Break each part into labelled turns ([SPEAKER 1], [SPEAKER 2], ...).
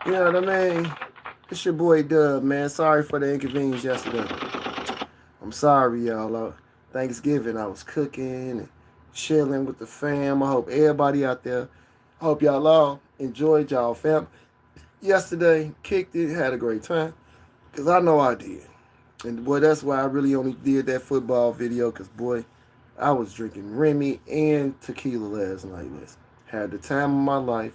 [SPEAKER 1] You know what I mean? It's your boy Dub, man. Sorry for the inconvenience yesterday. I'm sorry, y'all. Thanksgiving, I was cooking and chilling with the fam. I hope everybody out there, I hope y'all all enjoyed y'all fam yesterday. Kicked it, had a great time. Because I know I did. And boy, that's why I really only did that football video. Because boy, I was drinking Remy and tequila last night. Listen, had the time of my life.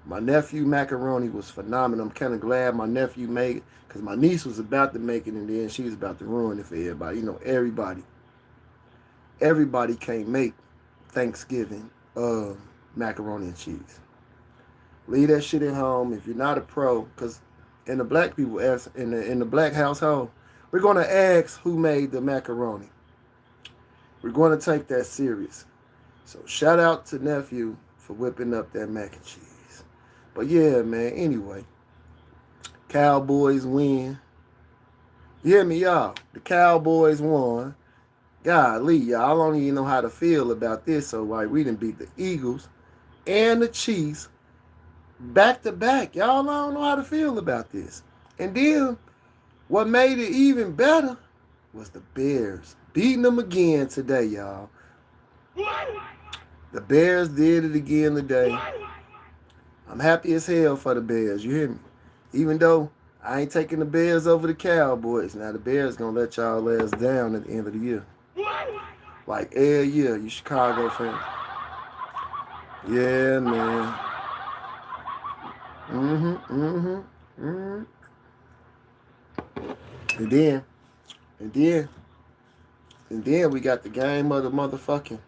[SPEAKER 1] My nephew macaroni was phenomenal. I'm kind of glad my nephew made it because my niece was about to make it and then she was about to ruin it for everybody. You know, everybody can't make Thanksgiving macaroni and cheese. Leave that shit at home if you're not a pro, because in the black people in the black household, we're gonna ask who made the macaroni. We're gonna take that serious. So shout out to nephew for whipping up that mac and cheese. But yeah, man. Anyway, Cowboys win. You hear me, y'all? The Cowboys won. Golly, y'all don't even know how to feel about this. So like, we didn't beat the Eagles and the Chiefs back to back. Y'all don't know how to feel about this. And then what made it even better was the Bears beating them again today, y'all. The Bears did it again today. I'm happy as hell for the Bears. You hear me? Even though I ain't taking the Bears over the Cowboys. Now the Bears gonna let y'all ass down at the end of the year. Like every year, you Chicago fans. Yeah, man. Mm-hmm. And then, and then, and then we got the game of the motherfucking.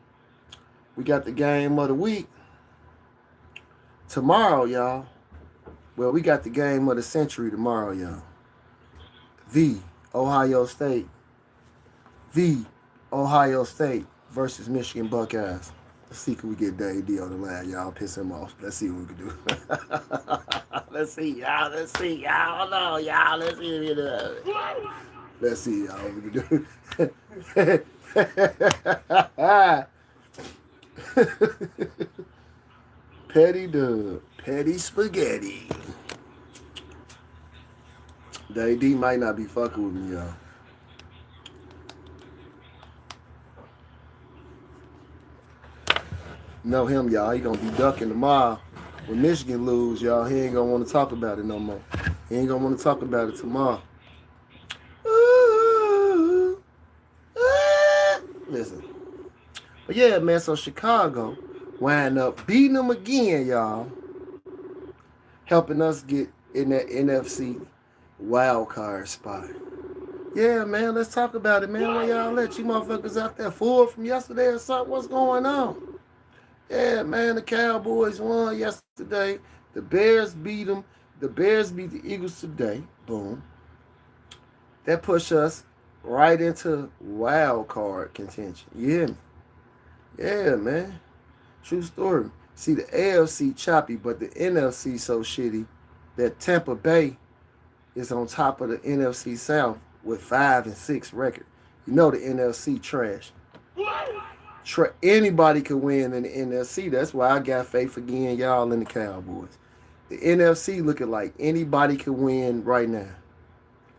[SPEAKER 1] We got the game of the week tomorrow, y'all. Well, we got the game of the century tomorrow, y'all. The Ohio State. The Ohio State versus Michigan Buckeyes. Let's see if we get Dave D on the line. Y'all piss him off. Let's see what we can do. Let's see, y'all. Let's see, y'all. Hold on, y'all. Let's see if we can do it. Let's see, y'all. What we can do. Petty Dub. Petty Spaghetti. Dave D might not be fucking with me, y'all. Know him, y'all. He gonna be ducking tomorrow. When Michigan lose, y'all, he ain't gonna want to talk about it no more. He ain't gonna want to talk about it tomorrow. Ooh, listen. But yeah, man, so Chicago wind up beating them again, y'all. Helping us get in that NFC wild card spot. Yeah, man, let's talk about it, man. Where y'all let you motherfuckers out there full from yesterday or something? What's going on? Yeah, man, the Cowboys won yesterday. The Bears beat them. The Bears beat the Eagles today. Boom. That pushed us right into wild card contention. You hear me? Yeah, man. True story. See, the AFC choppy, but the NFC so shitty that Tampa Bay is on top of the NFC South with 5-6 record. You know the NFC trash. Anybody could win in the NFC. That's why I got faith again, y'all, in the Cowboys. The NFC looking like anybody could win right now.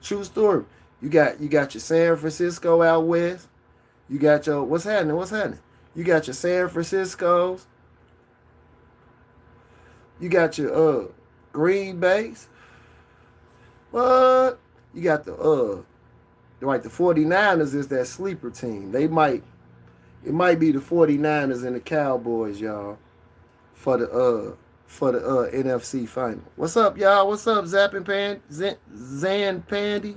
[SPEAKER 1] True story. You got your San Francisco out west. You got your what's happening? You got your San Francisco's. You got your Green Bay's. What? You got the 49ers is that sleeper team. It might be the 49ers and the Cowboys, y'all, for the NFC final. What's up, y'all? What's up, Zappin' Pan? Zan Pandy?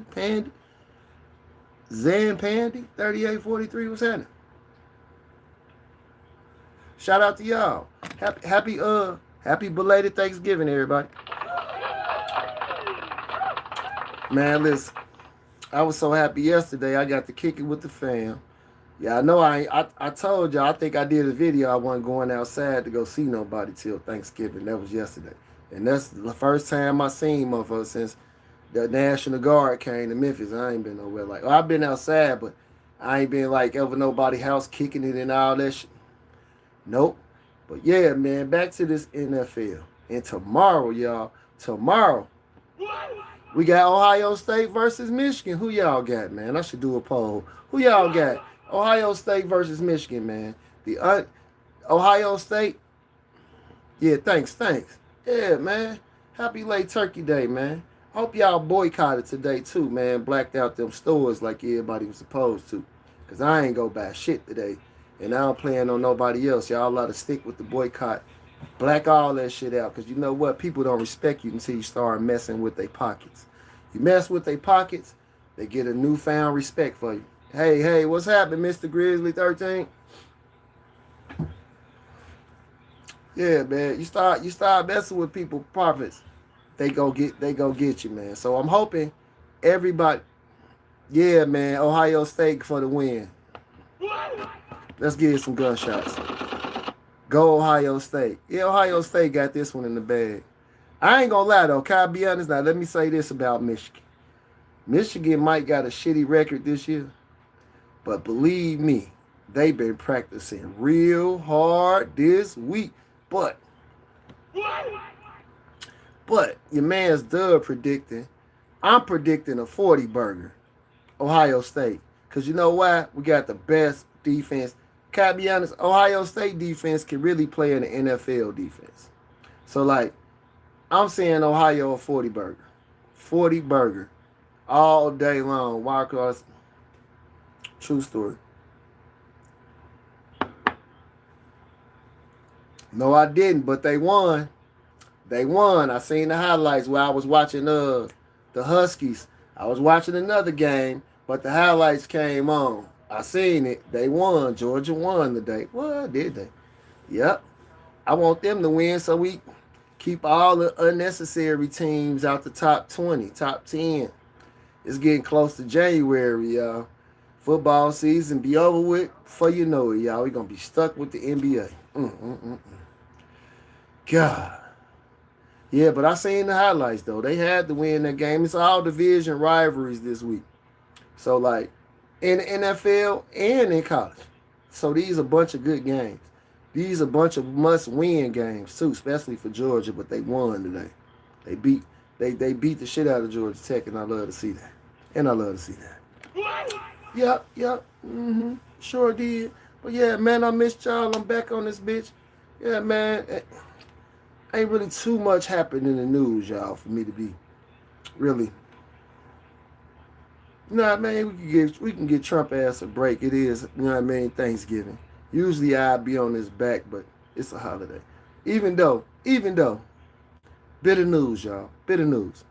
[SPEAKER 1] Zan Pandy? 3843, what's happening? Shout out to y'all. Happy belated Thanksgiving, everybody. Man, listen. I was so happy yesterday. I got to kick it with the fam. Yeah, I know I told y'all, I think I did a video. I wasn't going outside to go see nobody till Thanksgiving. That was yesterday. And that's the first time I seen motherfuckers since the National Guard came to Memphis. I ain't been nowhere like, I've been outside, but I ain't been like ever nobody house kicking it and all that shit. Nope. But yeah, man, back to this NFL. And tomorrow, y'all, Tomorrow, we got Ohio State versus Michigan. Who y'all got, man? I should do a poll. Who y'all got? Ohio State versus Michigan, man. Ohio State. Yeah, thanks. Yeah, man. Happy late Turkey Day, man. Hope y'all boycotted today too, man. Blacked out them stores like everybody was supposed to. Cause I ain't go buy shit today. And I don't plan on nobody else. Y'all ought to stick with the boycott. Black all that shit out. Cause you know what? People don't respect you until you start messing with their pockets. You mess with their pockets, they get a newfound respect for you. Hey, what's happening, Mr. Grizzly 13? Yeah, man. You start messing with people profits, they go get you, man. So I'm hoping everybody, yeah, man, Ohio State for the win. Let's get some gunshots. Go Ohio State. Yeah, Ohio State got this one in the bag. I ain't gonna lie though, can I be honest now? Let me say this about Michigan. Michigan might got a shitty record this year, but believe me, they've been practicing real hard this week. But your man's Doug predicting. I'm predicting a 40 burger, Ohio State. Because you know why? We got the best defense. Can I be honest? Ohio State defense can really play in the NFL defense. So, like, I'm saying Ohio a 40 burger. 40 burger. All day long. Why? Because, true story. No, I didn't, but they won. They won. I seen the highlights while I was watching the Huskies. I was watching another game, but the highlights came on. I seen it. They won. Georgia won today. Well, did they? Yep. I want them to win so we keep all the unnecessary teams out the top 20, top 10. It's getting close to January, y'all. Football season be over with before you know it, y'all. We're going to be stuck with the NBA. God. Yeah, but I seen the highlights, though. They had to win that game. It's all division rivalries this week. So, like, in the NFL and in college. So, these are a bunch of good games. These are a bunch of must-win games, too, especially for Georgia, but they won today. They beat the shit out of Georgia Tech, and I love to see that. Yep. Sure did. But, yeah, man, I missed y'all. I'm back on this bitch. Yeah, man. Ain't really too much happened in the news, y'all, for me to be really. Nah, man, we can get Trump ass a break. It is, you know what I mean, Thanksgiving. Usually I'd be on his back, but it's a holiday. Even though, bitter news, y'all. Bitter news.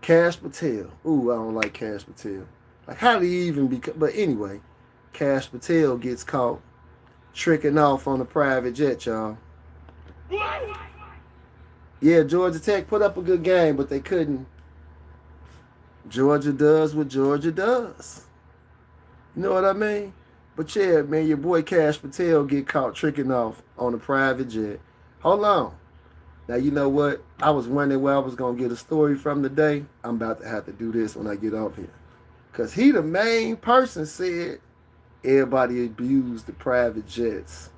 [SPEAKER 1] Kash Patel. Ooh, I don't like Kash Patel. Like, how did he even be? But anyway, Kash Patel gets caught tricking off on a private jet, y'all. Yeah, Georgia Tech put up a good game, but they couldn't. Georgia does what Georgia does. You know what I mean? But yeah, man, your boy Kash Patel get caught tricking off on a private jet. Hold on. Now, you know what? I was wondering where I was going to get a story from today. I'm about to have to do this when I get off here. Because he the main person said everybody abused the private jets.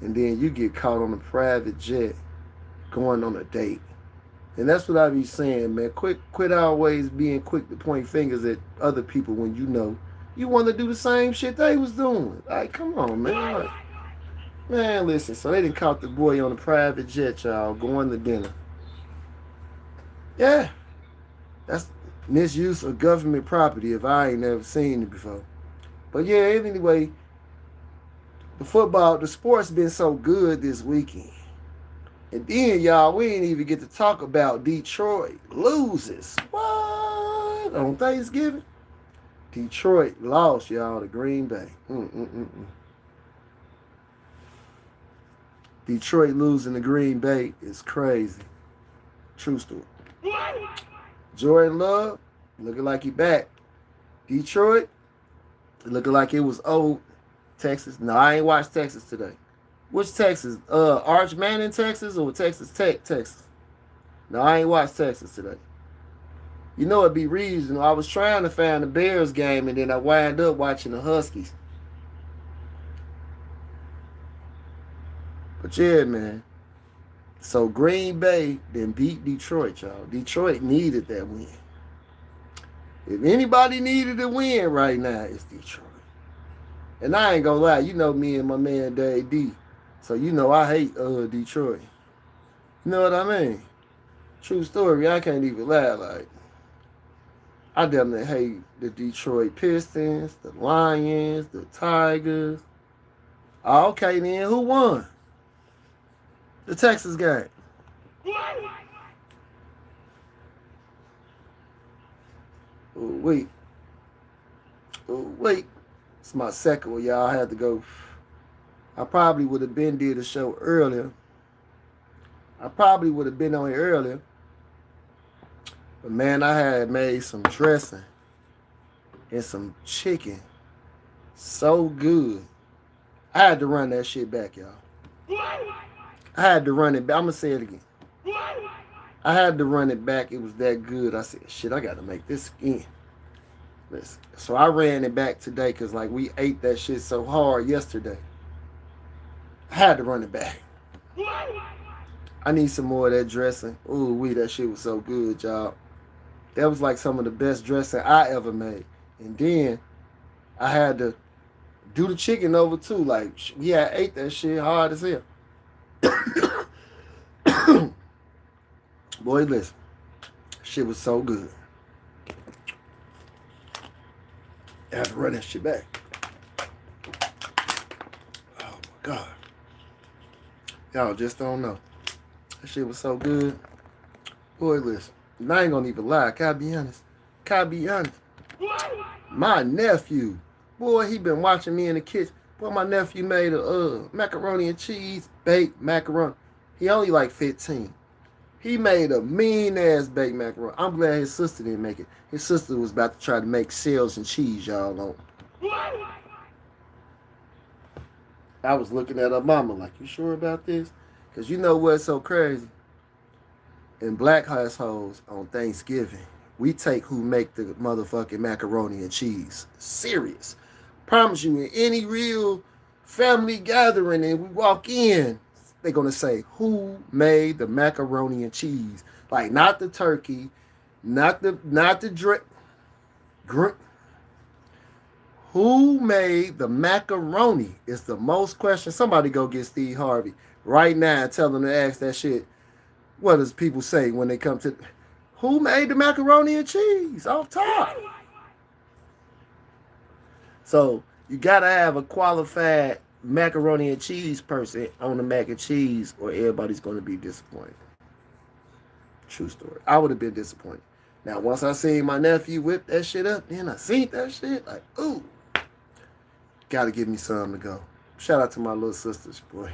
[SPEAKER 1] And then you get caught on a private jet going on a date. And that's what I be saying, man. Quit always being quick to point fingers at other people when you know you want to do the same shit they was doing. Like, come on, man. Like, man, listen. So they done caught the boy on a private jet, y'all, going to dinner. Yeah. That's misuse of government property if I ain't never seen it before. But yeah, anyway, the sports been so good this weekend. And then, y'all, we ain't even get to talk about Detroit loses. What? On Thanksgiving? Detroit lost, y'all, to Green Bay. Detroit losing to Green Bay is crazy. True story. Jordan Love, looking like he back. Detroit, looking like it was old. Texas. No, I ain't watched Texas today. Which Texas? Arch Manning, Texas, or Texas Tech, Texas? No, I ain't watched Texas today. You know it'd be reason. I was trying to find the Bears game, and then I wind up watching the Huskies. But yeah, man. So Green Bay then beat Detroit, y'all. Detroit needed that win. If anybody needed a win right now, it's Detroit. And I ain't gonna lie, you know me and my man Dave D. So you know I hate Detroit. You know what I mean? True story, I can't even lie. Like, I definitely hate the Detroit Pistons, the Lions, the Tigers. Okay then, who won? The Texas game. Wait. Wait. It's my second one, y'all. I had to go. I probably would have been did a show earlier. I probably would have been on here earlier. But man, I had made some dressing and some chicken. So good. I had to run that shit back, y'all. I had to run it back. I'm going to say it again. I had to run it back. It was that good. I said, shit, I got to make this again. Listen. So I ran it back today because, like, we ate that shit so hard yesterday. I had to run it back. I need some more of that dressing. Ooh, that shit was so good, y'all. That was like some of the best dressing I ever made. And then I had to do the chicken over too. Like, yeah, I ate that shit hard as hell. Boy, listen. Shit was so good. I had to run that shit back. Oh my God. Y'all just don't know. That shit was so good. Boy, listen. And I ain't gonna even lie. Can I be honest? My nephew, boy, he been watching me in the kitchen. Boy, my nephew made a macaroni and cheese baked macaroni. He only like 15. He made a mean-ass baked macaroni. I'm glad his sister didn't make it. His sister was about to try to make shells and cheese, y'all on. I was looking at her mama like, you sure about this? Because you know what's so crazy? In black households on Thanksgiving, we take who make the motherfucking macaroni and cheese. Serious. Promise you, in any real family gathering and we walk in, they're going to say, who made the macaroni and cheese? Like, not the turkey, not the drink. Who made the macaroni is the most question. Somebody go get Steve Harvey right now and tell them to ask that shit. What does people say when they come to... Who made the macaroni and cheese off top? So you got to have a qualified macaroni and cheese person on the mac and cheese or everybody's going to be disappointed. True story. I would have been disappointed. Now, once I seen my nephew whip that shit up, then I seen that shit, like, ooh, got to give me something to go. Shout out to my little sisters, boy.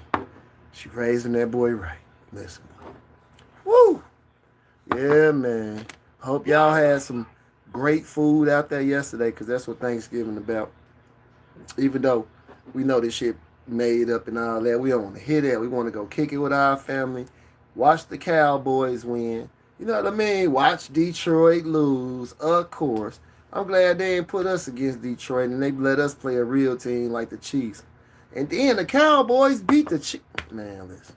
[SPEAKER 1] She raising that boy right. Listen, boy. Woo! Yeah, man. Hope y'all had some great food out there yesterday because that's what Thanksgiving about. Even though we know this shit made up and all that, we don't want to hear that. We want to go kick it with our family, watch the Cowboys win. You know what I mean? Watch Detroit lose, of course. I'm glad they didn't put us against Detroit and they let us play a real team like the Chiefs. And then the Cowboys beat the Chiefs. Man, listen.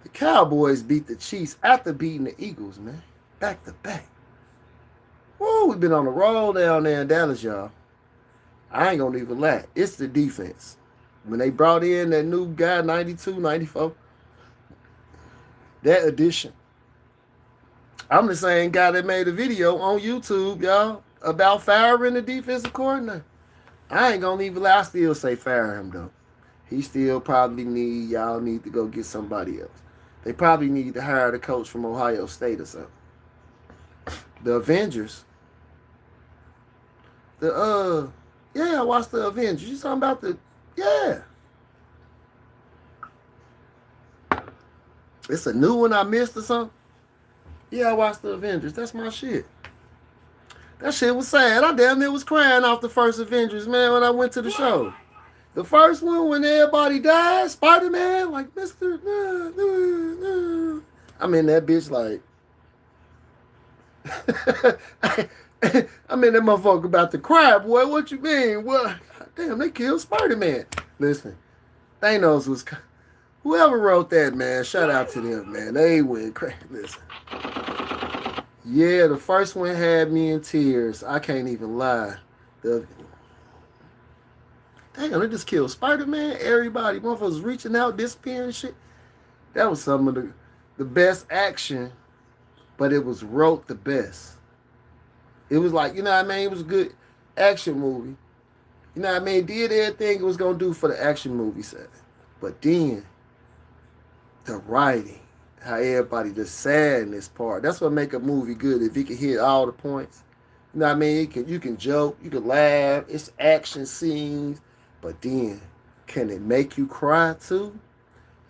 [SPEAKER 1] The Cowboys beat the Chiefs after beating the Eagles, man. Back to back. Woo, we've been on the roll down there in Dallas, y'all. I ain't gonna even lie. It's the defense. When they brought in that new guy, 92, 94, that addition. I'm the same guy that made a video on YouTube, y'all, about firing the defensive coordinator. I ain't gonna even lie. I still say fire him, though. He still probably y'all need to go get somebody else. They probably need to hire the coach from Ohio State or something. The Avengers. I watched the Avengers. You talking about yeah. It's a new one I missed or something? Yeah, I watched the Avengers. That's my shit. That shit was sad. I damn near was crying off the first Avengers, man, when I went to the show. The first one, when everybody died, Spider-Man, like, Mr. I'm in that bitch like... I'm in that motherfucker about to cry, boy. What you mean? What? Damn, they killed Spider-Man. Listen, Thanos was... Whoever wrote that, man, shout out to them, man. They went crazy. Listen. Yeah, the first one had me in tears. I can't even lie. The Damn, they just killed Spider-Man. Everybody, motherfuckers reaching out, disappearing and shit. That was some of the best action, but it was wrote the best. It was like, you know what I mean? It was a good action movie. You know what I mean? Did everything it was gonna do for the action movie set. But then the writing, how everybody just sad in this part. That's what make a movie good. If you can hit all the points. You know what I mean? You can joke, you can laugh, it's action scenes, but then can it make you cry too?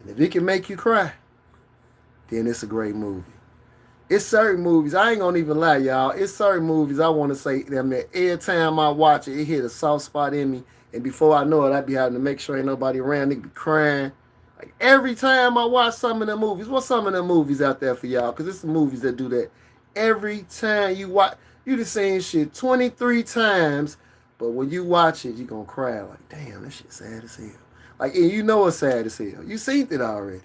[SPEAKER 1] And if it can make you cry, then it's a great movie. It's certain movies, I ain't gonna even lie, y'all. It's certain movies I want to say them that every time I watch it, it hit a soft spot in me. And before I know it, I be having to make sure ain't nobody around. They be crying. Like every time I watch some of the movies, what's some of the movies out there for y'all? Because it's the movies that do that. Every time you watch, you the same shit 23 times, but when you watch it, you gonna cry like, damn, that shit sad as hell. Like, and you know it's sad as hell. You seen it already.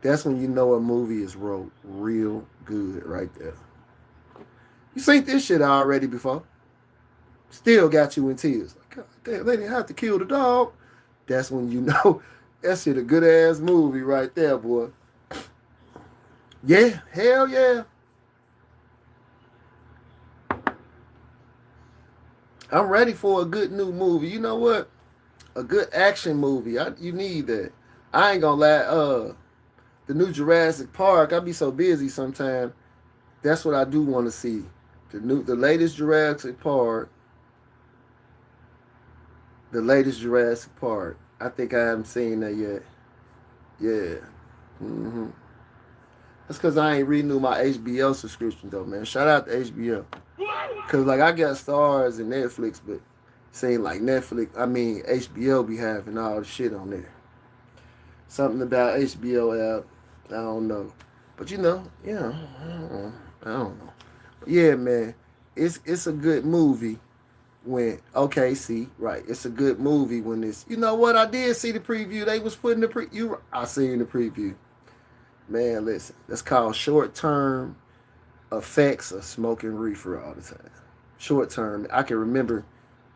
[SPEAKER 1] That's when you know a movie is wrote real good right there. You seen this shit already before. Still got you in tears. Like, God damn, they didn't have to kill the dog. That's when you know that shit a good ass movie right there, boy. Yeah, hell yeah. I'm ready for a good new movie. You know what? A good action movie. You need that. I ain't gonna lie. The new Jurassic Park. I be so busy sometimes. That's what I do want to see. The latest Jurassic Park. The latest Jurassic Park. I think I haven't seen that yet. Yeah. That's because I ain't renewed my HBO subscription though, man. Shout out to HBO. Cause like I got Stars and Netflix, but saying like HBO be having all the shit on there. Something about HBO app, I don't know. But you know, yeah, I don't know. But yeah, man, it's a good movie when right. It's a good movie when it's, you know what, I did see the preview. They was putting I seen the preview. Man, listen, that's called short-term effects of smoking reefer all the time. Short term. I can remember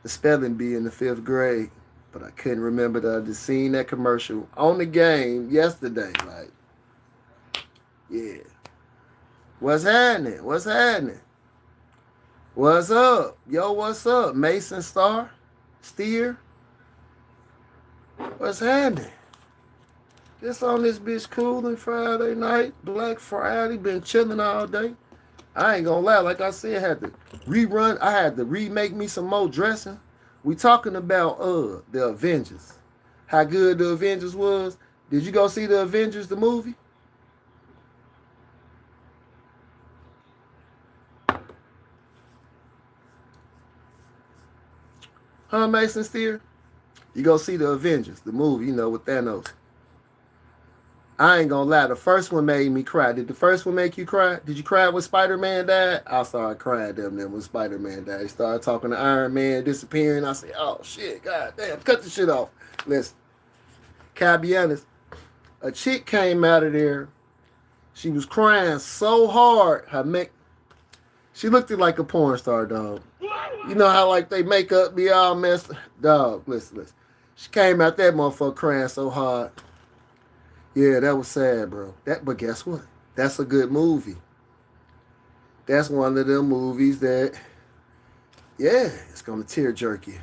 [SPEAKER 1] the spelling bee in the 5th grade, but I couldn't remember that I just seen that commercial on the game yesterday. Like, yeah. What's happening? What's happening? What's up? Yo, what's up? Mason Steer? What's happening? Just on this bitch cooling Friday night, Black Friday, been chilling all day. I ain't gonna lie, like I said, I had to remake me some more dressing. We talking about the Avengers. How good the Avengers was. Did you go see the Avengers, the movie? Huh, Mason Steer? You go see the Avengers, the movie, you know, with Thanos. I ain't gonna lie, the first one made me cry. Did the first one make you cry? Did you cry when Spider-Man died? I started crying then when Spider-Man died. He started talking to Iron Man disappearing. I said, oh shit, god damn, cut the shit off. Listen, can I be honest? A chick came out of there. She was crying so hard, she looked like a porn star, dog. You know how like they make up be all messed, dog. Listen. She came out that motherfucker crying so hard. Yeah, that was sad, bro. But guess what? That's a good movie. That's one of them movies that, yeah, it's gonna tear jerk you.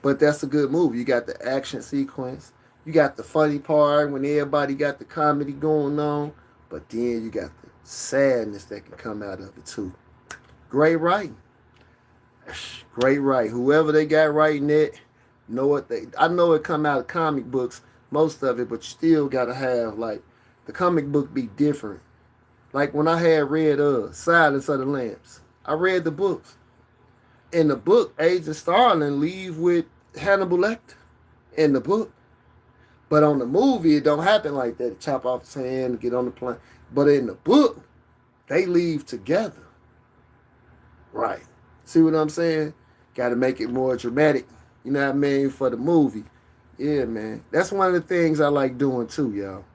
[SPEAKER 1] But that's a good movie. You got the action sequence. You got the funny part when everybody got the comedy going on. But then you got the sadness that can come out of it too. Great writing. Great writing. Whoever they got writing it, I know it come out of comic books, most of it, but you still gotta have like the comic book be different. Like when I had read Silence of the Lambs, I read the books. In the book, Agent Starling leave with Hannibal Lecter in the book. But on the movie, it don't happen like that. Chop off his hand, get on the plane. But in the book, they leave together. Right. See what I'm saying? Got to make it more dramatic. You know what I mean? For the movie. Yeah, man. That's one of the things I like doing too, y'all.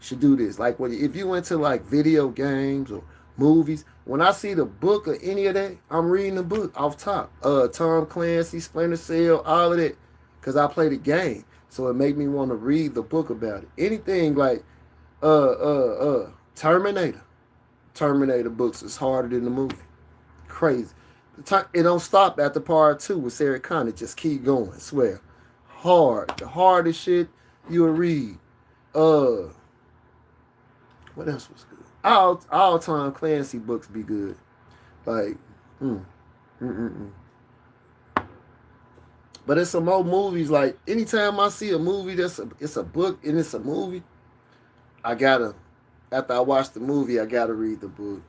[SPEAKER 1] Should do this. Like when if you into like video games or movies, when I see the book or any of that, I'm reading the book off top. Tom Clancy, Splinter Cell, all of that. Cause I play the game. So it made me want to read the book about it. Anything like Terminator. Terminator books is harder than the movie. Crazy. It don't stop at the part two with Sarah Connor. Just keep going. I swear. Hard. The hardest shit you'll read. Uh what else was good? All Tom Clancy books be good. Like, mm, mm, mm, mm. But it's some old movies. Like anytime I see a movie it's a book and it's a movie, I gotta after I watch the movie I gotta read the book.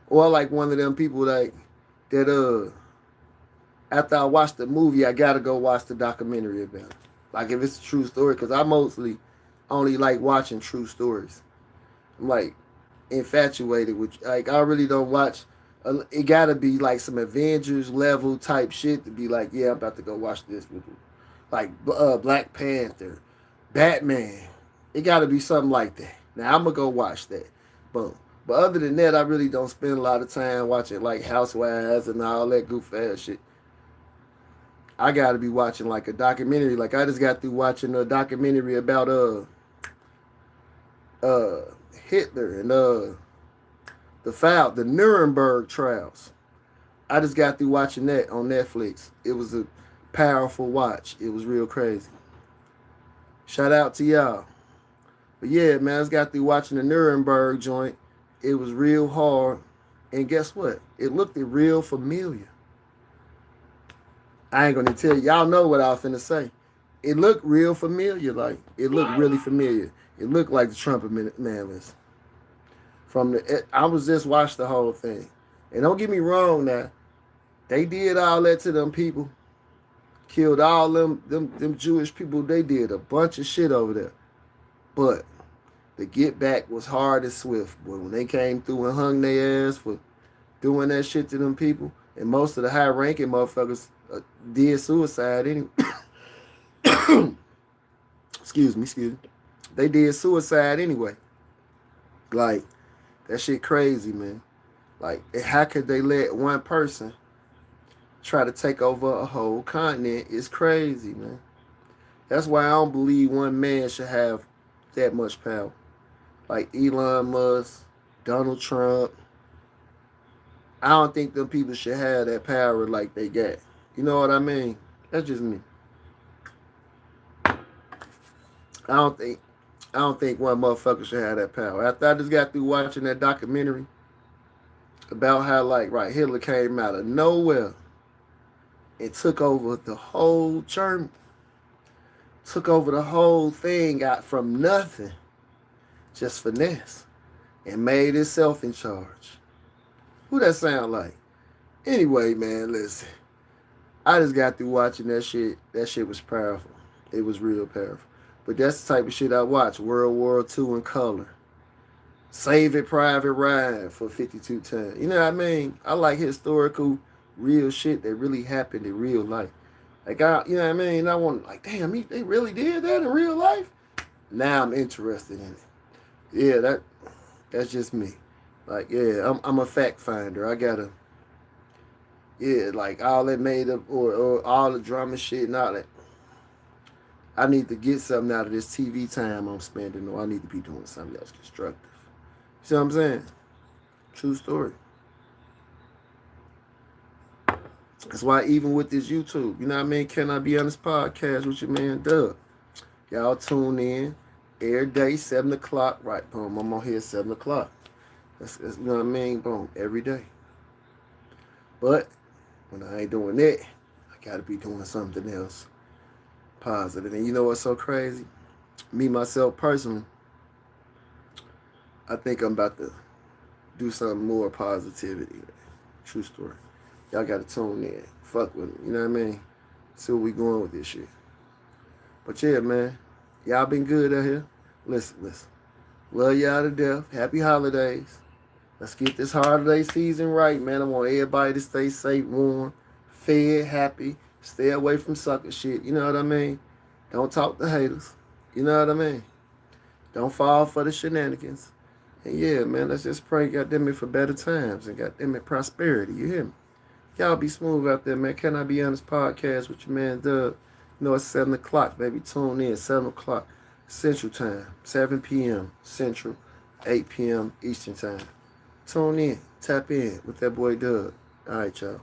[SPEAKER 1] Or like one of them people like that after I watch the movie I gotta go watch the documentary about it. Like if it's a true story, because I mostly only like watching true stories. I'm like infatuated with like I really don't watch. It gotta be like some Avengers level type shit to be like, yeah, I'm about to go watch this with you. Like Black Panther, Batman. It gotta be something like that. Now I'm gonna go watch that. Boom. But other than that, I really don't spend a lot of time watching like Housewives and all that goof ass shit. I gotta be watching like a documentary. Like I just got through watching a documentary about uh Hitler and the Nuremberg trials. I just got through watching that on Netflix. It was a powerful watch. It was real crazy. Shout out to y'all. But yeah, man, I just got through watching the Nuremberg joint. It was real hard. And guess what? It looked real familiar. I ain't gonna tell you. Y'all know what I was finna say. It looked real familiar. Like, it looked really familiar. It looked like the Trump man I was just watched the whole thing. And don't get me wrong now. They did all that to them people. Killed all them Jewish people. They did a bunch of shit over there. But the get back was hard and swift. But when they came through and hung their ass for doing that shit to them people, and most of the high ranking motherfuckers did suicide anyway. excuse me. They did suicide anyway. Like, that shit crazy, man. Like, how could they let one person try to take over a whole continent? It's crazy, man. That's why I don't believe one man should have that much power. Like Elon Musk, Donald Trump. I don't think them people should have that power like they got. You know what I mean? That's just me. I don't think one motherfucker should have that power. After I just got through watching that documentary about how, like, right, Hitler came out of nowhere and took over the whole Germany, took over the whole thing, got from nothing, just finesse, and made itself in charge. Who that sound like? Anyway, man, listen. I just got through watching that shit. That shit was powerful. It was real powerful. But that's the type of shit I watch. World War II in color. Save It Private Ryan for 52 times. You know what I mean? I like historical, real shit that really happened in real life. Like, you know what I mean? I want, like, damn, they really did that in real life? Now I'm interested in it. Yeah, that's just me. Like, yeah, I'm a fact finder. I gotta, yeah, like all that made up or all the drama shit and all that. I need to get something out of this TV time I'm spending, or I need to be doing something else constructive. You see what I'm saying? True story. That's why even with this YouTube, you know what I mean? Can I Be Honest podcast with your man Doug? Y'all tune in every day, 7 o'clock. Right, boom, I'm on here at 7 o'clock. That's you know what I mean? Boom, every day. But when I ain't doing that, I gotta be doing something else positive. And you know what's so crazy? Me, myself, personally, I think I'm about to do something more positivity. True story. Y'all gotta tune in. Fuck with me. You know what I mean? See where we going with this shit. But yeah, man. Y'all been good out here. Listen. Love y'all to death. Happy holidays. Let's get this holiday season right, man. I want everybody to stay safe, warm, fed, happy. Stay away from sucker shit. You know what I mean? Don't talk to haters. You know what I mean? Don't fall for the shenanigans. And yeah, man, let's just pray, goddamn it, for better times and goddamn it, prosperity. You hear me? Y'all be smooth out there, man. Can I Be Honest podcast with your man Doug? You know, it's 7 o'clock, baby. Tune in, 7 o'clock Central Time, 7 p.m. Central, 8 p.m. Eastern Time. Tune in, tap in with that boy Doug. All right, y'all.